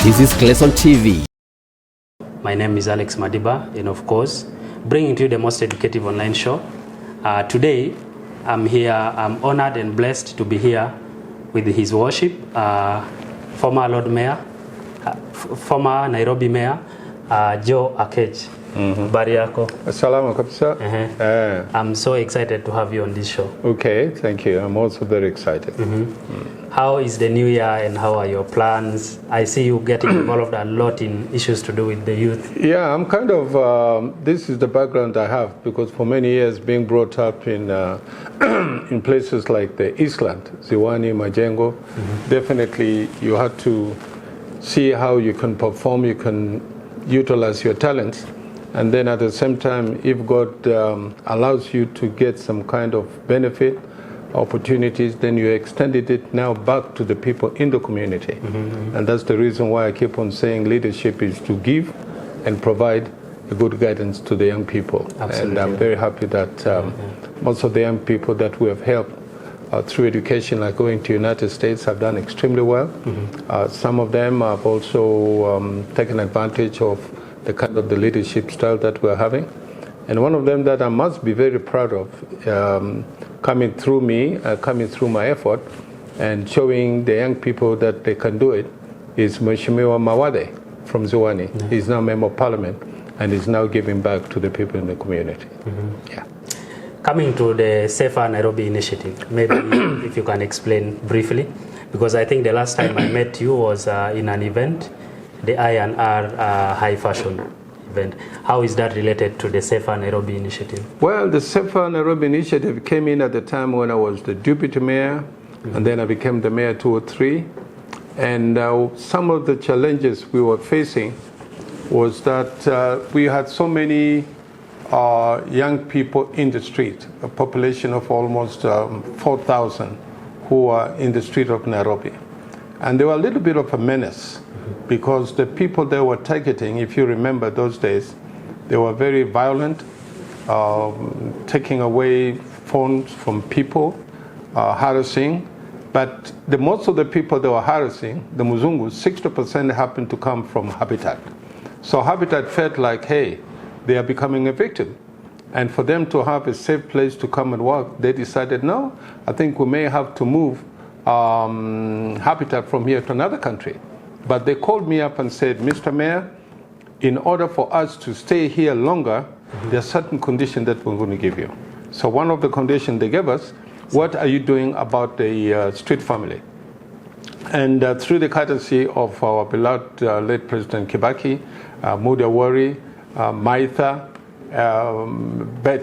This is Clayson TV. My name is Alex Madiba, and of course, bringing to you the most educative online show. Today, I'm here, I'm honored and blessed to be here with His Worship, former Lord Mayor, former Nairobi Mayor, Joe Aketch. Habari yako? Salama kabisa. I'm so excited to have you on this show. Okay, thank you. I'm also very excited. How is the new year and how are your plans? I see you getting involved a lot in issues to do with the youth. Yeah, I'm kind of, this is the background I have because for many years being brought up in in places like the Eastland, Ziwani, Majengo, definitely you had to see how you can perform, you can utilize your talents. And then at the same time, if God allows you to get some kind of benefit, opportunities, then you extended it now back to the people in the community. And that's the reason why I keep on saying leadership is to give and provide a good guidance to the young people. Absolutely. And I'm very happy that most of the young people that we have helped through education, like going to the United States, have done extremely well. Some of them have also taken advantage of the kind of the leadership style that we're having. And one of them that I must be very proud of, coming through me, coming through my effort, and showing the young people that they can do it, is Mheshimiwa Mawade from Ziwani. He's now Member of Parliament, and is now giving back to the people in the community. Yeah. Coming to the Safer Nairobi initiative, maybe if you can explain briefly, because I think the last time I met you was in an event, the I&R high fashion event. How is that related to the Safer Nairobi initiative? Well, the Safer Nairobi initiative came in at the time when I was the deputy mayor, and then I became the mayor 2003. And some of the challenges we were facing was that we had so many young people in the street, a population of almost 4,000 who are in the street of Nairobi. And they were a little bit of a menace because the people they were targeting, if you remember those days, they were very violent, taking away phones from people, harassing. But most of the people they were harassing, the Muzungus, 60% happened to come from Habitat. So Habitat felt like, hey, they are becoming a victim. And for them to have a safe place to come and work, they decided, no, I think we may have to move Habitat from here to another country. But they called me up and said, Mr. Mayor, in order for us to stay here longer, there are certain conditions that we're going to give you. So one of the conditions they gave us, what are you doing about the street family? And through the courtesy of our beloved late President Kibaki, Muda Wari, Maitha,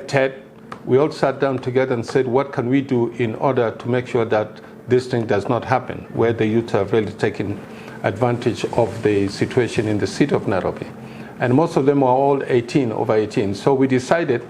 Ted, we all sat down together and said, what can we do in order to make sure that this thing does not happen, where the youth have really taken advantage of the situation in the city of Nairobi. And most of them are all 18, over 18. So we decided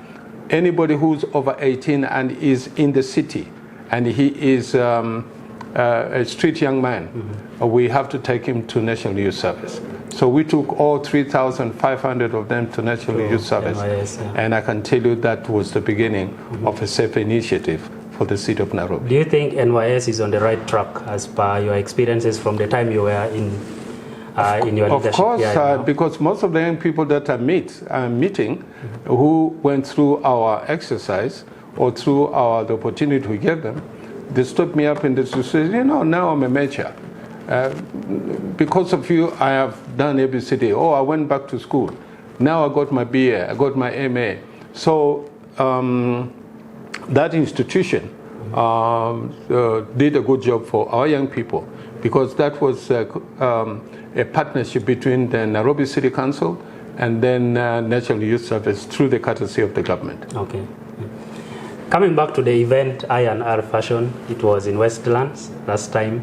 anybody who's over 18 and is in the city, and he is a street young man, we have to take him to National Youth Service. So we took all 3,500 of them to National Youth Service. NYS, yeah. And I can tell you that was the beginning of a safe initiative for the city of Nairobi. Do you think NYS is on the right track as per your experiences from the time you were in your leadership? Of course, because most of the young people that I meeting who went through our exercise or through the opportunity we gave them, they stood me up and they said, you know, now I'm a mayor. Because of you, I have done ABCD. Oh, I went back to school. Now I got my BA, I got my MA. So that institution did a good job for our young people because that was a partnership between the Nairobi City Council and then National Youth Service through the courtesy of the government. Okay. Coming back to the event, I&R Fashion, it was in Westlands last time.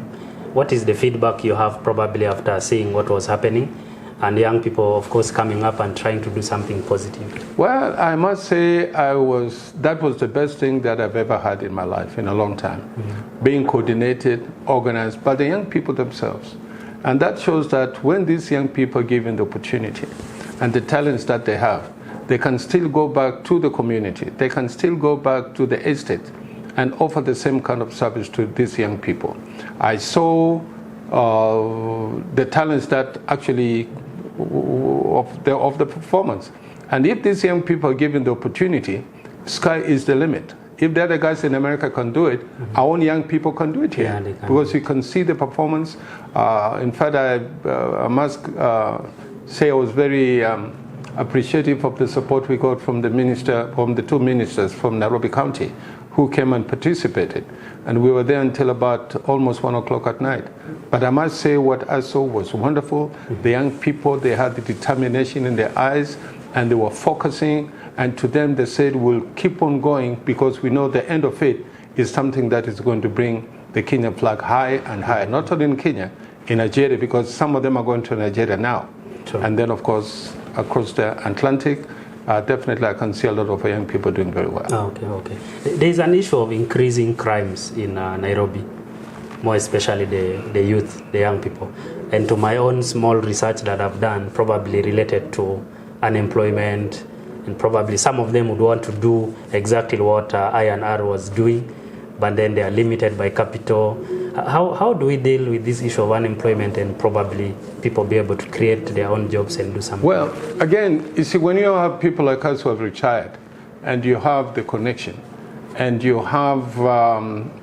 What is the feedback you have probably after seeing what was happening and young people, of course, coming up and trying to do something positive? Well, I must say that was the best thing that I've ever had in my life in a long time. Being coordinated, organized by the young people themselves. And that shows that when these young people are given the opportunity and the talents that they have, they can still go back to the community. They can still go back to the estate and offer the same kind of service to these young people. I saw the talents that actually of the performance. And if these young people are given the opportunity, sky is the limit. If the other guys in America can do it, our own young people can do it here. Yeah, because you can see the performance. In fact, I must say I was very appreciative of the support we got from the two ministers from Nairobi County who came and participated. And we were there until about almost 1 o'clock at night. But I must say what I saw was wonderful. The young people, they had the determination in their eyes and they were focusing. And to them, they said, we'll keep on going because we know the end of it is something that is going to bring the Kenyan flag high and higher. Not only in Kenya, in Nigeria, because some of them are going to Nigeria now. Sure. And then, of course, across the Atlantic, definitely I can see a lot of young people doing very well. Okay. There's an issue of increasing crimes in Nairobi, more especially the youth, the young people. And to my own small research that I've done, probably related to unemployment, and probably some of them would want to do exactly what I&R was doing, but then they are limited by capital. How do we deal with this issue of unemployment and probably people be able to create their own jobs and do something? Well, again, you see, when you have people like us who have retired and you have the connection and you have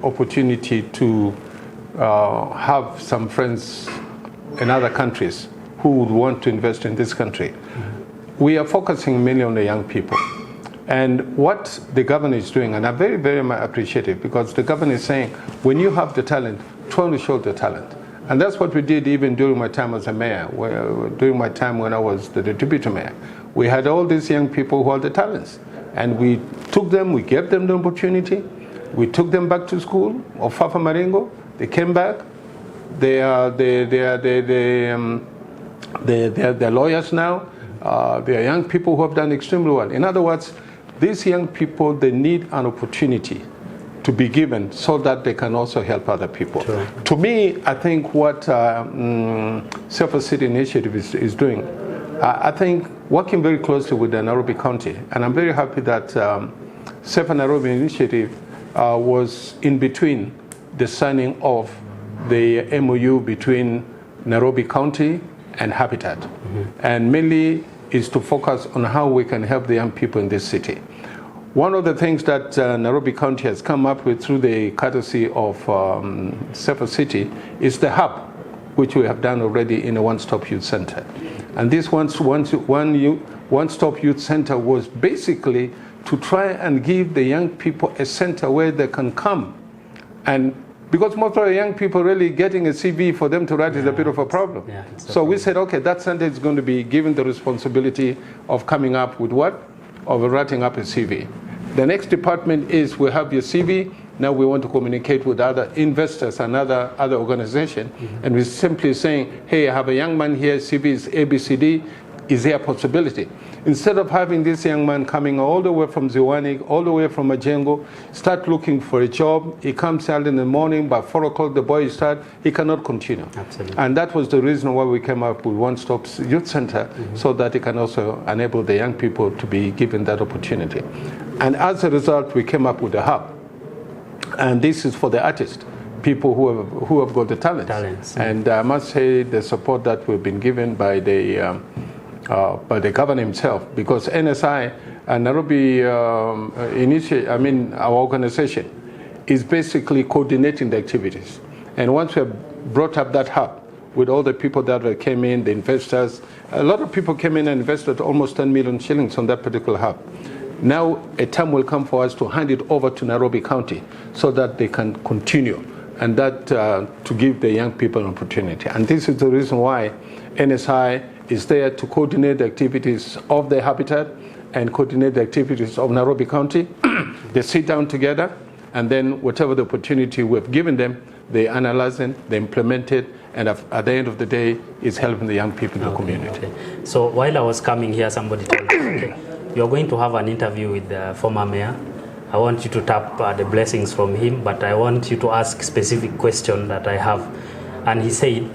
opportunity to have some friends in other countries who would want to invest in this country, we are focusing mainly on the young people. And what the governor is doing, and I'm very, very much appreciative, because the governor is saying, when you have the talent, try to show the talent. And that's what we did even during my time as a mayor, during my time when I was the deputy mayor. We had all these young people who had the talents. And we took them, we gave them the opportunity. We took them back to school, of Fafa Maringo. They came back. They're lawyers now. They are young people who have done extremely well. In other words, these young people, they need an opportunity to be given so that they can also help other people. Sure. To me, I think what Safer City Initiative is doing, I think working very closely with the Nairobi County, and I'm very happy that Safer Nairobi Initiative was in between the signing of the MOU between Nairobi County and Habitat. And mainly is to focus on how we can help the young people in this city. One of the things that Nairobi County has come up with through the courtesy of Safer City is the hub, which we have done already in a one-stop youth center. And this one-stop youth center was basically to try and give the young people a center where they can come. And because most of the young people really getting a CV for them to write is a bit of a problem. Yeah, so we said, okay, that center is going to be given the responsibility of coming up with what? Of writing up a CV. The next department is we have your CV. Now we want to communicate with other investors and other organizations. And we're simply saying, hey, I have a young man here, CV is ABCD. Is there a possibility? Instead of having this young man coming all the way from Ziwani, all the way from Majengo, start looking for a job. He comes out in the morning, by 4 o'clock the boy start, he cannot continue. Absolutely. And that was the reason why we came up with One-Stop Youth Center, so that it can also enable the young people to be given that opportunity. And as a result, we came up with a hub. And this is for the artists, people who have got the talents. And I must say the support that we've been given by the governor himself, because NSI and Nairobi our organization is basically coordinating the activities. And once we have brought up that hub with all the people that came in, the investors, a lot of people came in and invested almost 10 million shillings on that particular hub. Now a time will come for us to hand it over to Nairobi County so that they can continue, and that to give the young people an opportunity. And this is the reason why NSI is there to coordinate the activities of the Habitat and coordinate the activities of Nairobi County. They sit down together, and then whatever the opportunity we've given them, they analyze it, they implement it, and at the end of the day, it's helping the young people in the community. Okay. So while I was coming here, somebody told me, okay, you're going to have an interview with the former mayor. I want you to tap the blessings from him, but I want you to ask specific question that I have. And he said,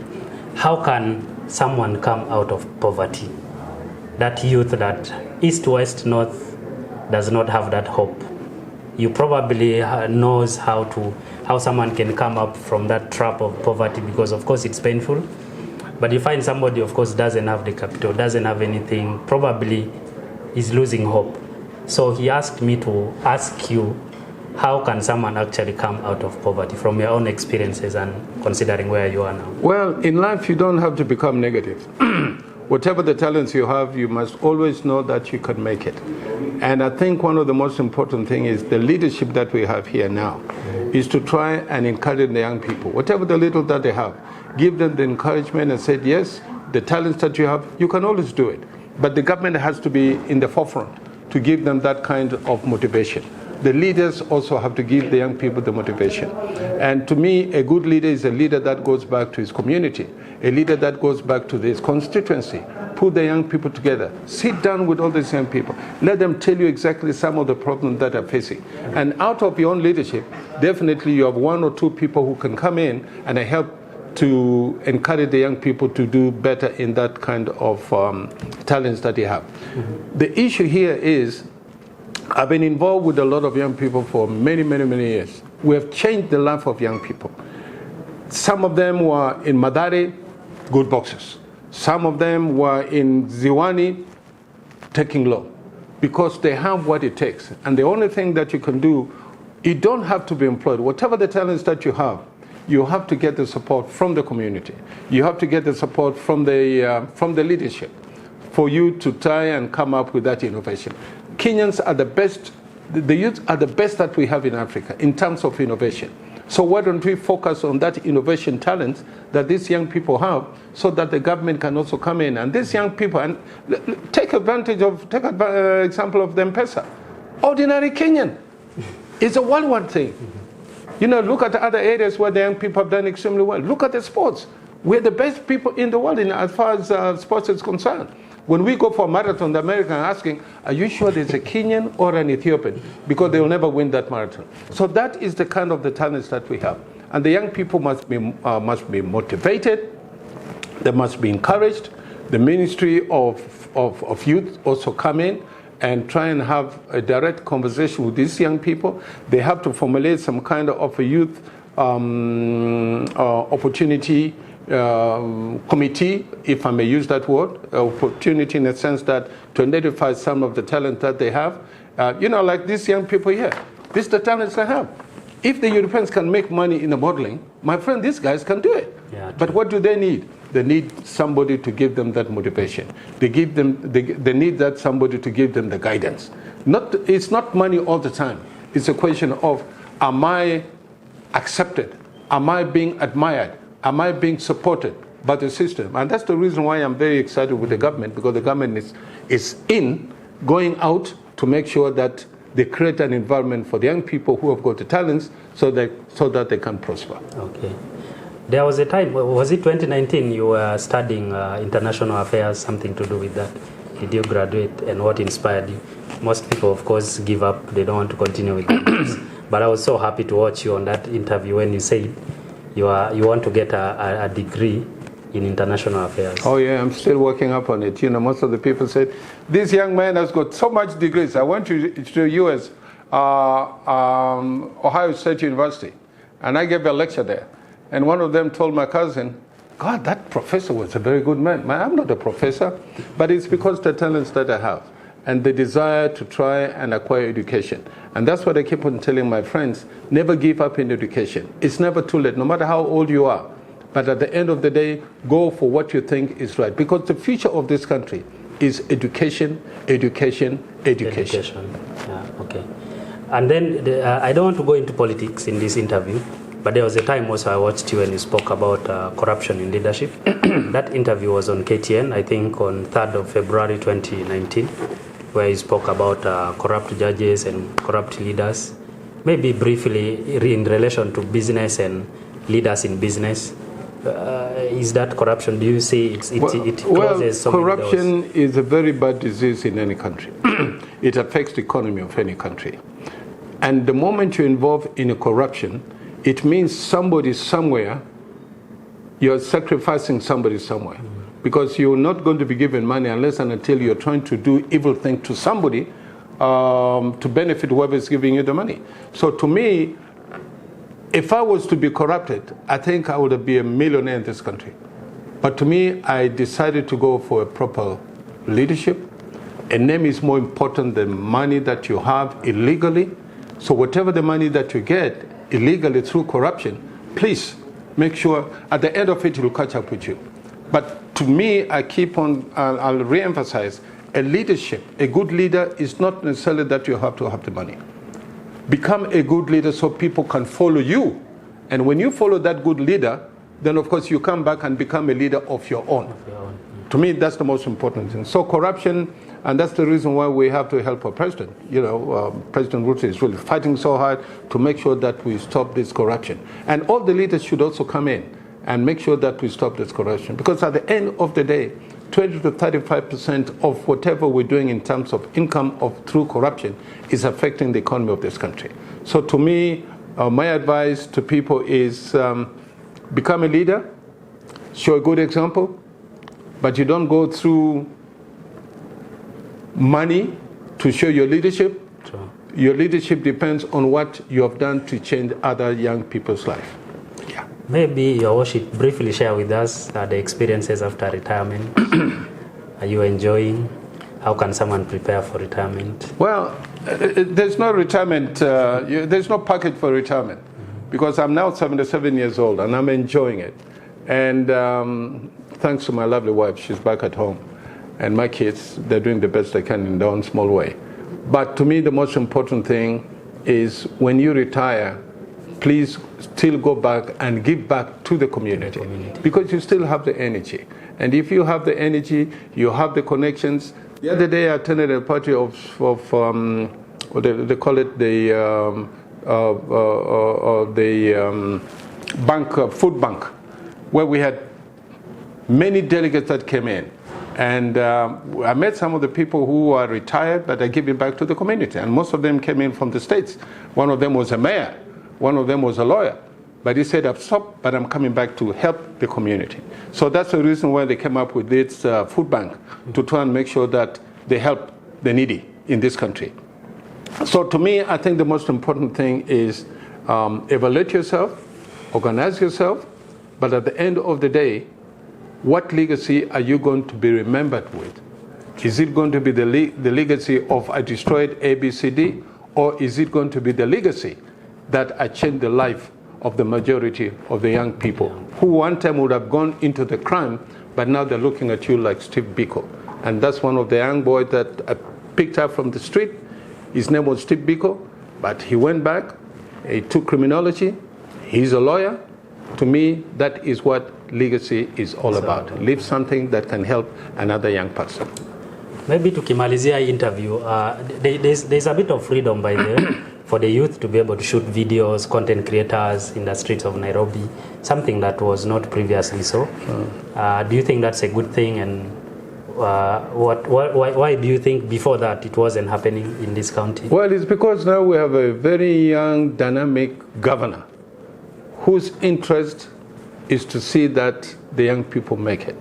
how can someone come out of poverty? That youth that east, west, north does not have that hope. you probably knows how someone can come up from that trap of poverty, because of course it's painful. But you find somebody, of course, doesn't have the capital, doesn't have anything, probably is losing hope. So he asked me to ask you, how can someone actually come out of poverty from your own experiences and considering where you are now? Well, in life, you don't have to become negative. Whatever the talents you have, you must always know that you can make it. And I think one of the most important things is the leadership that we have here now is to try and encourage the young people. Whatever the little that they have, give them the encouragement and say, yes, the talents that you have, you can always do it. But the government has to be in the forefront to give them that kind of motivation. The leaders also have to give the young people the motivation. And to me, a good leader is a leader that goes back to his community, a leader that goes back to his constituency, put the young people together, sit down with all these young people, let them tell you exactly some of the problems that are facing. And out of your own leadership, definitely you have one or two people who can come in and help to encourage the young people to do better in that kind of talents that they have. Mm-hmm. The issue here is, I've been involved with a lot of young people for many, many, many years. We have changed the life of young people. Some of them were in Madare, good boxers. Some of them were in Ziwani, taking law, because they have what it takes. And the only thing that you can do, you don't have to be employed. Whatever the talents that you have to get the support from the community. You have to get the support from the leadership for you to try and come up with that innovation. Kenyans are the best, the youth are the best that we have in Africa in terms of innovation. So why don't we focus on that innovation talent that these young people have, so that the government can also come in and these young people and take example of the M-Pesa. Ordinary Kenyan. It's a worldwide thing. You know, look at the other areas where the young people have done extremely well. Look at the sports. We're the best people in the world as far as sports is concerned. When we go for a marathon, the Americans are asking, are you sure there's a Kenyan or an Ethiopian? Because they will never win that marathon. So that is the kind of the talents that we have. And the young people must be motivated. They must be encouraged. The Ministry of Youth also come in and try and have a direct conversation with these young people. They have to formulate some kind of a youth opportunity committee, if I may use that word, opportunity in the sense that to identify some of the talent that they have. You know, like these young people here, these are the talents they have. If the Europeans can make money in the modeling, my friend, these guys can do it. Yeah, but what do they need? They need somebody to give them that motivation. They need that somebody to give them the guidance. It's not money all the time. It's a question of, am I accepted? Am I being admired? Am I being supported by the system? And that's the reason why I'm very excited with the government, because the government is going out to make sure that they create an environment for the young people who have got the talents so that they can prosper. Okay. There was a time, was it 2019, you were studying international affairs, something to do with that? Did you graduate, and what inspired you? Most people, of course, give up. They don't want to continue with it. But I was so happy to watch you on that interview when you said you want to get a degree in international affairs. Oh yeah, I'm still working up on it. You know, most of the people said, this young man has got so much degrees. I went to US, Ohio State University, and I gave a lecture there. And one of them told my cousin, God, that professor was a very good man. I'm not a professor, but it's because the talents that I have and the desire to try and acquire education. And that's what I keep on telling my friends, never give up in education. It's never too late, no matter how old you are. But at the end of the day, go for what you think is right. Because the future of this country is education, education, education. Yeah, okay. And then, I don't want to go into politics in this interview, but there was a time also I watched you when you spoke about corruption in leadership. That interview was on KTN, I think on 3rd of February 2019, where you spoke about corrupt judges and corrupt leaders. Maybe briefly in relation to business and leaders in business. Is that corruption? Do you see it causes so many doors? Corruption is a very bad disease in any country. It affects the economy of any country. And the moment you're involved in a corruption, it means somebody somewhere, you're sacrificing somebody somewhere. Because you're not going to be given money unless and until you're trying to do evil thing to somebody to benefit whoever is giving you the money. So to me, if I was to be corrupted, I think I would be a millionaire in this country. But to me, I decided to go for a proper leadership. A name is more important than money that you have illegally. So whatever the money that you get illegally through corruption, please make sure at the end of it, it will catch up with you. But to me, I keep on, I'll re-emphasize, a leadership, a good leader is not necessarily that you have to have the money. Become a good leader so people can follow you. And when you follow that good leader, then of course you come back and become a leader of your own. To me, that's the most important thing. So corruption, and that's the reason why we have to help our president. You know, President Ruto is really fighting so hard to make sure that we stop this corruption. And all the leaders should also come in and make sure that we stop this corruption. Because at the end of the day, 20 to 35% of whatever we're doing in terms of income through corruption is affecting the economy of this country. So to me, my advice to people is become a leader, show a good example, but you don't go through money to show your leadership. Sure. Your leadership depends on what you have done to change other young people's life. Yeah. Maybe Your Worship briefly share with us the experiences after retirement. Are you enjoying? How can someone prepare for retirement? Well, there's no retirement, there's no package for retirement, because I'm now 77 years old and I'm enjoying it. And thanks to my lovely wife, she's back at home. And my kids, they're doing the best they can in their own small way. But to me, the most important thing is when you retire, please still go back and give back to the community. Because you still have the energy. And if you have the energy, you have the connections. The other day I attended a party of what they call it, the food bank, where we had many delegates that came in. And I met some of the people who are retired, but are giving back to the community. And most of them came in from the States. One of them was a mayor. One of them was a lawyer. But he said, I've stopped, but I'm coming back to help the community. So that's the reason why they came up with this food bank, to try and make sure that they help the needy in this country. So to me, I think the most important thing is evaluate yourself, organize yourself, but at the end of the day, what legacy are you going to be remembered with? Is it going to be the legacy of I destroyed ABCD, or is it going to be the legacy that I changed the life of the majority of the young people who one time would have gone into the crime, but now they're looking at you like Steve Biko? And that's one of the young boys that I picked up from the street. His name was Steve Biko, but he went back, he took criminology, he's a lawyer. To me, that is what legacy is all about. Leave something that can help another young person. Maybe tukimalizia interview, there's a bit of freedom by the for the youth to be able to shoot videos, content creators in the streets of Nairobi, something that was not previously so. Do you think that's a good thing? And why do you think before that it wasn't happening in this county? Well, it's because now we have a very young, dynamic governor whose interest is to see that the young people make it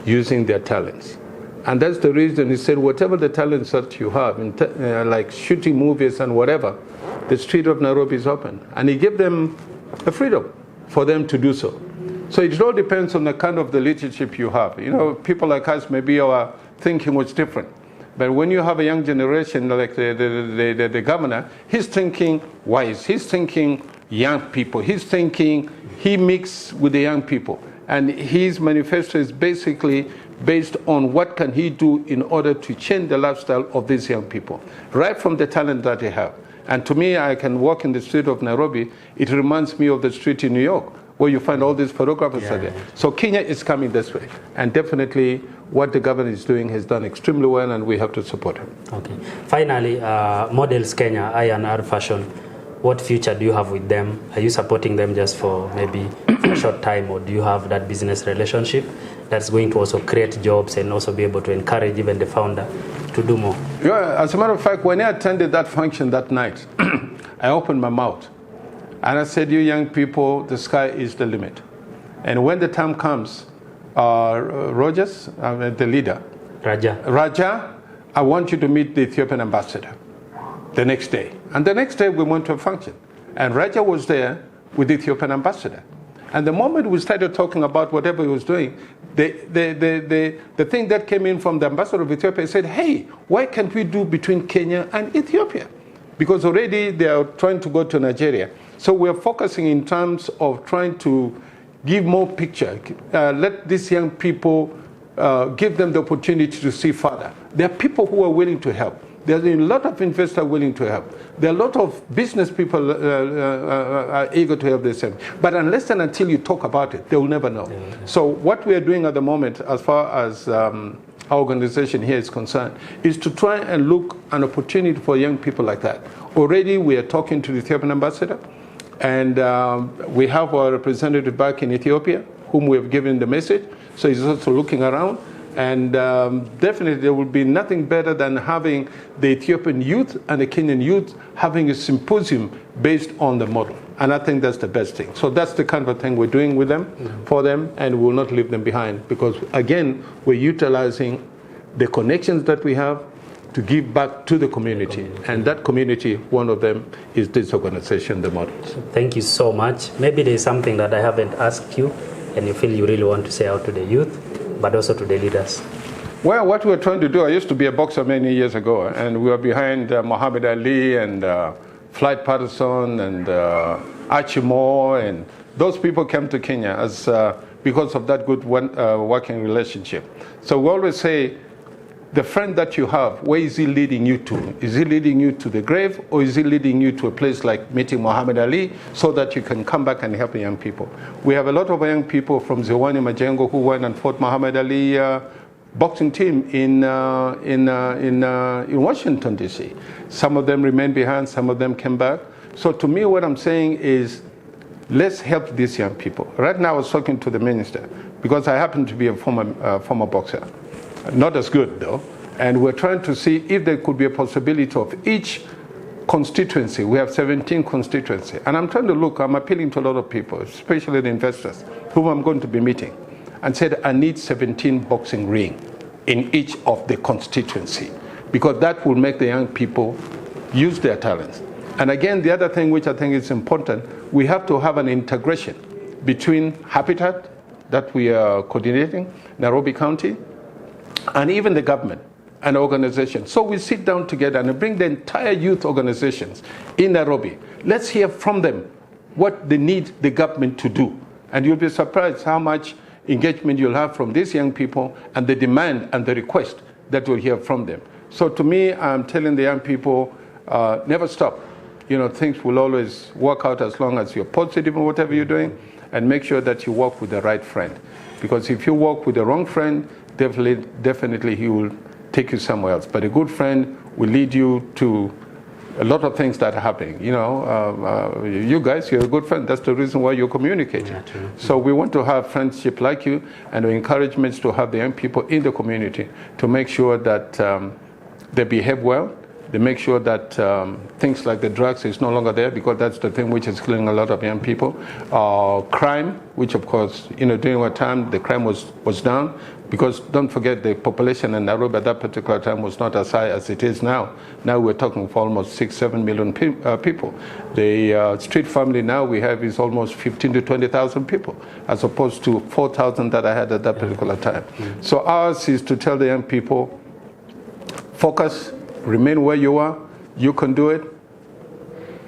using their talents. And that's the reason he said, whatever the talents that you have, like shooting movies and whatever, the street of Nairobi is open. And he gave them the freedom for them to do so. So it all depends on the kind of the leadership you have. You know, people like us, maybe our thinking was different. But when you have a young generation like the governor, he's thinking wise. He's thinking young people. He's thinking he mixes with the young people. And his manifesto is basically based on what can he do in order to change the lifestyle of these young people, right from the talent that they have. And to me, I can walk in the street of Nairobi. It reminds me of the street in New York, where you find all these photographers are there. So Kenya is coming this way. And definitely what the government is doing has done extremely well, and we have to support him. Okay. Finally, Models Kenya, I&R Fashion, what future do you have with them? Are you supporting them just for maybe for a short time, or do you have that business relationship that's going to also create jobs and also be able to encourage even the founder to do more? Yeah, as a matter of fact, when I attended that function that night, I opened my mouth and I said, you young people, the sky is the limit. And when the time comes, Rogers, the leader, Raja, I want you to meet the Ethiopian ambassador. the next day. And the next day we went to a function. And Raja was there with the Ethiopian ambassador. And the moment we started talking about whatever he was doing, the thing that came in from the ambassador of Ethiopia said, hey, why can't we do between Kenya and Ethiopia? Because already they are trying to go to Nigeria. So we're focusing in terms of trying to give more picture, let these young people, give them the opportunity to see further. There are people who are willing to help. There's a lot of investors willing to help. There are a lot of business people are eager to help the same. But unless and until you talk about it, they will never know. Yeah. So what we are doing at the moment, as far as our organization here is concerned, is to try and look an opportunity for young people like that. Already we are talking to the Ethiopian ambassador, and we have our representative back in Ethiopia, whom we have given the message. So he's also looking around. And definitely there will be nothing better than having the Ethiopian youth and the Kenyan youth having a symposium based on the model. And I think that's the best thing. So that's the kind of thing we're doing with them, for them, and we will not leave them behind. Because again, we're utilizing the connections that we have to give back to the community. And that community, one of them is this organization, the model. Thank you so much. Maybe there's something that I haven't asked you and you feel you really want to say out to the youth, but also to the leaders. Well, what we're trying to do, I used to be a boxer many years ago, and we were behind Muhammad Ali and Floyd Patterson and Archie Moore, and those people came to Kenya as because of that good working relationship. So we always say, the friend that you have, where is he leading you to? Is he leading you to the grave, or is he leading you to a place like meeting Muhammad Ali so that you can come back and help the young people? We have a lot of young people from Ziwani Majengo who went and fought Muhammad Ali boxing team in Washington, D.C. Some of them remained behind, some of them came back. So to me, what I'm saying is, let's help these young people. Right now I was talking to the minister, because I happen to be a former boxer. Not as good though, and we're trying to see if there could be a possibility of each constituency. We have 17 constituencies, and I'm trying to look, I'm appealing to a lot of people, especially the investors, whom I'm going to be meeting, and said I need 17 boxing rings in each of the constituency, because that will make the young people use their talents. And again, the other thing which I think is important, we have to have an integration between Habitat, that we are coordinating, Nairobi County, and even the government and organizations. So we sit down together and bring the entire youth organizations in Nairobi. Let's hear from them what they need the government to do. And you'll be surprised how much engagement you'll have from these young people and the demand and the request that you'll hear from them. So to me, I'm telling the young people, never stop. You know, things will always work out as long as you're positive in whatever you're doing, and make sure that you work with the right friend. Because if you work with the wrong friend, definitely he will take you somewhere else. But a good friend will lead you to a lot of things that are happening. You know, you guys, you're a good friend. That's the reason why you're communicating. Yeah, so we want to have friendship like you, and the encouragements to have the young people in the community to make sure that they behave well. They make sure that things like the drugs is no longer there, because that's the thing which is killing a lot of young people. Crime, which of course, you know, during our time, the crime was down, because don't forget the population in Nairobi at that particular time was not as high as it is now. Now we're talking for almost 6-7 million people. The street family now we have is almost 15 to 20,000 people, as opposed to 4,000 that I had at that particular time. So ours is to tell the young people, focus, remain where you are, you can do it.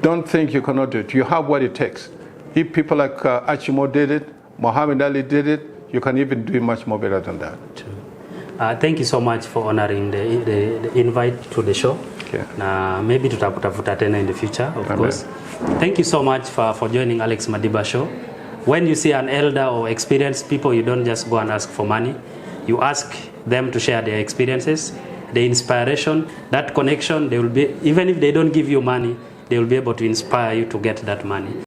Don't think you cannot do it. You have what it takes. If people like Achimo did it, Muhammad Ali did it, you can even do much more better than that. Thank you so much for honoring the invite to the show. Okay. Maybe tutakutafuta tena in the future, of course. Thank you so much for joining Alex Madiba show. When you see an elder or experienced people, you don't just go and ask for money. You ask them to share their experiences, the inspiration, that connection. They will be, even if they don't give you money, they will be able to inspire you to get that money.